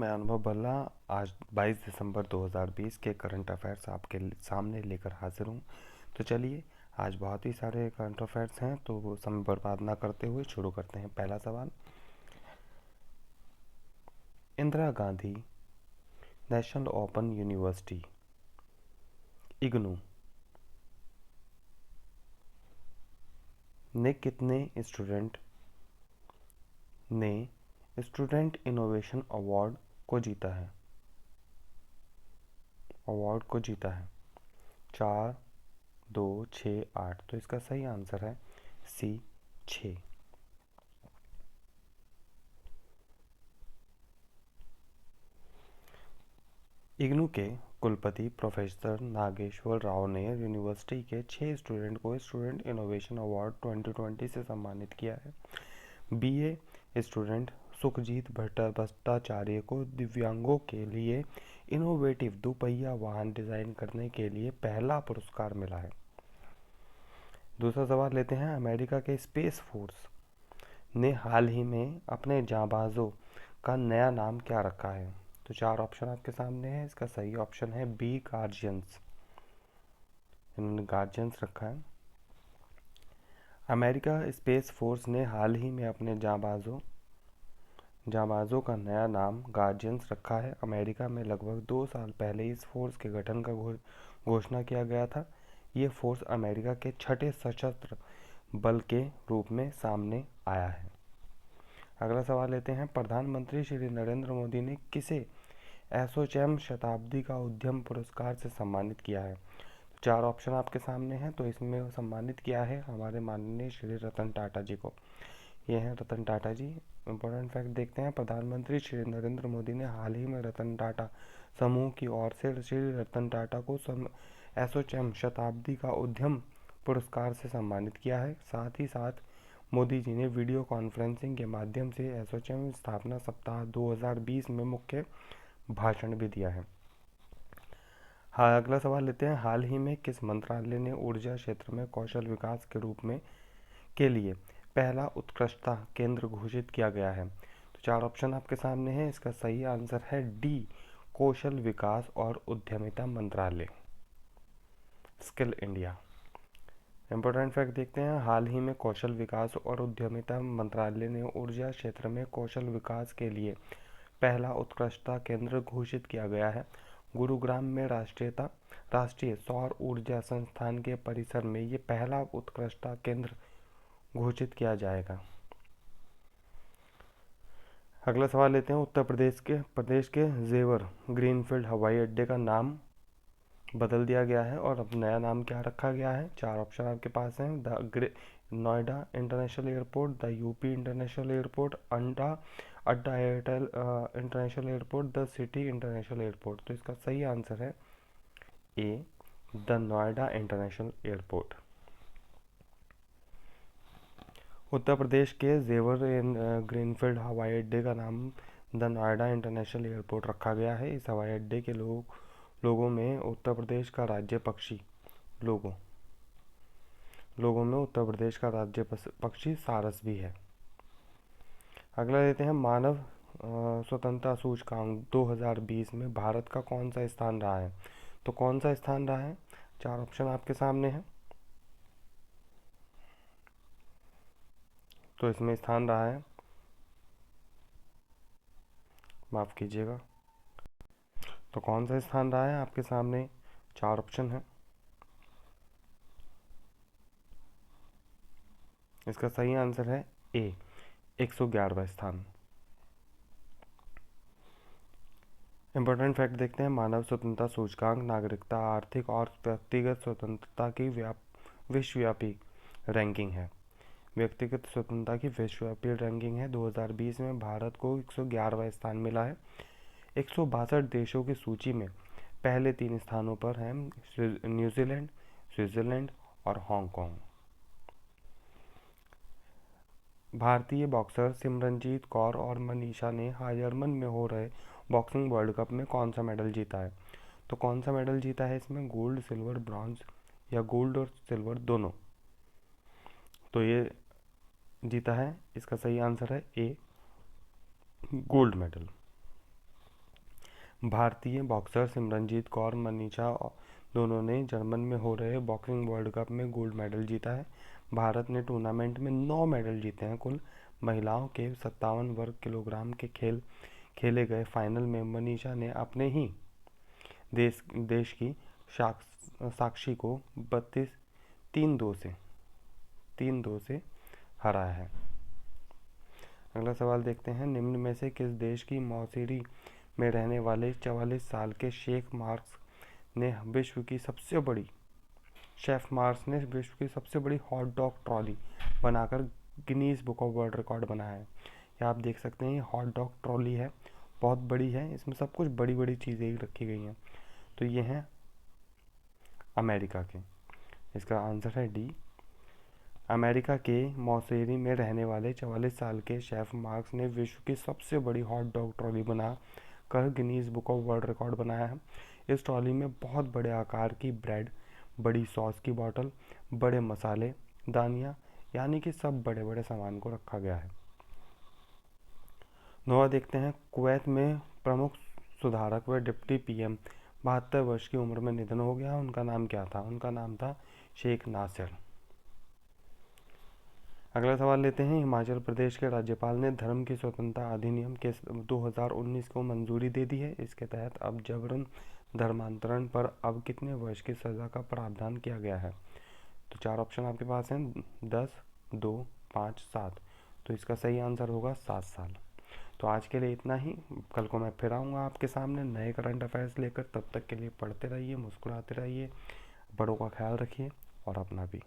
मैं अनुभव भल्ला आज 22 दिसंबर 2020 के करंट अफेयर्स आपके सामने लेकर हाजिर हूँ। तो चलिए, आज बहुत ही सारे करंट अफेयर्स हैं, तो वो समय बर्बाद ना करते हुए शुरू करते हैं। पहला सवाल, Indira Gandhi national open university IGNOU ने कितने स्टूडेंट इनोवेशन अवार्ड को जीता है? 4, 2, 6, 8। तो इसका सही आंसर है सी, 6। इग्नू के कुलपति प्रोफेसर नागेश्वर राव ने यूनिवर्सिटी के 6 स्टूडेंट को स्टूडेंट इनोवेशन अवार्ड 2020 से सम्मानित किया है। बीए स्टूडेंट सुखजीत भट्टाचार्य को दिव्यांगों के लिए इनोवेटिव दोपहिया वाहन डिजाइन करने के लिए पहला पुरस्कार मिला है। दूसरा सवाल लेते हैं, अमेरिका के स्पेस फोर्स ने हाल ही में अपने जांबाजों का नया नाम क्या रखा है? तो 4 ऑप्शन आपके सामने है। इसका सही ऑप्शन है बी, गार्जियंस। इन्होंने गार्जियंस रखा है। अमेरिका स्पेस फोर्स ने हाल ही में अपने जांबाजों का नया नाम गार्जियंस रखा है। अमेरिका में लगभग 2 साल पहले इस फोर्स के गठन का घोषणा किया गया था। ये फोर्स अमेरिका के 6ठे सशस्त्र बल के रूप में सामने आया है। अगला सवाल लेते हैं, प्रधानमंत्री श्री नरेंद्र मोदी ने किसे एसोचैम शताब्दी का उद्यम पुरस्कार से सम्मानित किया है? 4 ऑप्शन आपके सामने हैं। तो इसमें सम्मानित किया है हमारे माननीय श्री रतन टाटा जी को। ये हैं रतन टाटा जी। इम्पोर्टेंट फैक्ट देखते हैं, प्रधानमंत्री श्री नरेंद्र मोदी ने हाल ही में रतन टाटा समूह की ओर से श्री रतन टाटा को एसोचैम शताब्दी का उद्यम पुरस्कार से सम्मानित किया है। साथ ही साथ मोदी जी ने वीडियो कॉन्फ्रेंसिंग के माध्यम से एसोचैम स्थापना सप्ताह 2020 में मुख्य भाषण भी दिया है। हाँ, अगला सवाल लेते हैं, हाल ही में किस मंत्रालय ने ऊर्जा क्षेत्र में कौशल विकास के रूप में के लिए पहला उत्कृष्टता केंद्र घोषित किया गया है? तो 4 ऑप्शन आपके सामने हैं। इसका सही आंसर है डी, कौशल विकास और उद्यमिता मंत्रालय, स्किल इंडिया। इम्पोर्टेंट फैक्ट देखते हैं, हाल ही में कौशल विकास और उद्यमिता मंत्रालय ने ऊर्जा क्षेत्र में कौशल विकास के लिए पहला उत्कृष्टता केंद्र घोषित किया गया है। गुरुग्राम में राष्ट्रीय सौर ऊर्जा संस्थान के परिसर में ये पहला उत्कृष्टता केंद्र घोषित किया जाएगा। अगला सवाल लेते हैं, उत्तर प्रदेश के जेवर ग्रीनफील्ड हवाई अड्डे का नाम बदल दिया गया है और अब नया नाम क्या रखा गया है? 4 ऑप्शन आपके पास हैं, Noida international airport, the UP international airport, अड्डा Airtel international airport, the city international airport. तो इसका सही आंसर है A, the Noida international airport. Uttar Pradesh के जेवर ग्रीनफील्ड हवाई अड्डे का नाम द नोएडा इंटरनेशनल एयरपोर्ट रखा गया है। इस हवाई अड्डे के लोगों में उत्तर प्रदेश का राज्य पक्षी लोगों में उत्तर प्रदेश का राज्य पक्षी सारस भी है। अगला लेते हैं, मानव स्वतंत्रता सूचकांक 2020 में भारत का कौन सा स्थान रहा है? तो कौन सा स्थान रहा है? 4 ऑप्शन आपके सामने हैं। तो इसमें स्थान रहा है, माफ कीजिएगा, तो कौन सा स्थान रहा है आपके सामने? 4 ऑप्शन है। इसका सही आंसर है ए, 111वां स्थान। इंपॉर्टेंट फैक्ट देखते हैं, मानव स्वतंत्रता सूचकांक नागरिकता, आर्थिक और व्यक्तिगत स्वतंत्रता की विश्वव्यापी रैंकिंग है। व्यक्तिगत स्वतंत्रता की विश्वव्यापी रैंकिंग है। 2020 में भारत को 111वां स्थान मिला है। 162 देशों की सूची में पहले 3 स्थानों पर हैं न्यूजीलैंड, स्विट्जरलैंड और हांगकांग। भारतीय बॉक्सर सिमरनजीत कौर और मनीषा ने जर्मन में हो रहे बॉक्सिंग वर्ल्ड कप में कौन सा मेडल जीता है? तो कौन सा मेडल जीता है इसमें? गोल्ड, सिल्वर, ब्रॉन्ज या गोल्ड और सिल्वर दोनों? तो ये जीता है, इसका सही आंसर है ए, गोल्ड मेडल। भारतीय बॉक्सर सिमरनजीत कौर मनीषा दोनों ने जर्मन में हो रहे बॉक्सिंग वर्ल्ड कप में गोल्ड मेडल जीता है। भारत ने टूर्नामेंट में 9 मेडल जीते हैं कुल। महिलाओं के 57 वर्ग किलोग्राम के खेले गए फाइनल में मनीषा ने अपने ही देश की साक्षी को 3-2 से हराया है। अगला सवाल देखते हैं, निम्न में से किस देश की मौसीरी में रहने वाले 44 साल के शेफ मार्क्स ने विश्व की सबसे बड़ी हॉट डॉग ट्रॉली बनाकर Guinness book of world record बनाया है। ये आप देख सकते हैं, ये हॉट डॉग ट्रॉली है, बहुत बड़ी है, इसमें सब कुछ बड़ी बड़ी चीज़ें ही रखी गई हैं। तो ये हैं अमेरिका के। इसका आंसर है डी। अमेरिका के मौसेरी में रहने वाले 44 साल के शेफ मार्क्स ने विश्व की सबसे बड़ी हॉट डॉग ट्रॉली बना कर Guinness book of world record बनाया है। इस ट्रॉली में बहुत बड़े आकार की ब्रेड, बड़ी सॉस की बोतल, बड़े मसाले दानियाँ, यानी कि सब बड़े बड़े सामान को रखा गया है। नौवा देखते हैं, कुवैत में प्रमुख सुधारक व डिप्टी पीएम 72 वर्ष की उम्र में निधन हो गया। उनका नाम क्या था? उनका नाम था शेख नासिर। अगला सवाल लेते हैं, हिमाचल प्रदेश के राज्यपाल ने धर्म की स्वतंत्रता अधिनियम के 2019 को मंजूरी दे दी है। इसके तहत अब जबरन धर्मांतरण पर अब कितने वर्ष की सज़ा का प्रावधान किया गया है? तो 4 ऑप्शन आपके पास हैं, 10, 2, 5, 7। तो इसका सही आंसर होगा 7 साल। तो आज के लिए इतना ही। कल को मैं फिर आऊँगा आपके सामने नए करंट अफेयर्स लेकर। तब तक के लिए पढ़ते रहिए, मुस्कुराते रहिए, बड़ों का ख्याल रखिए और अपना भी।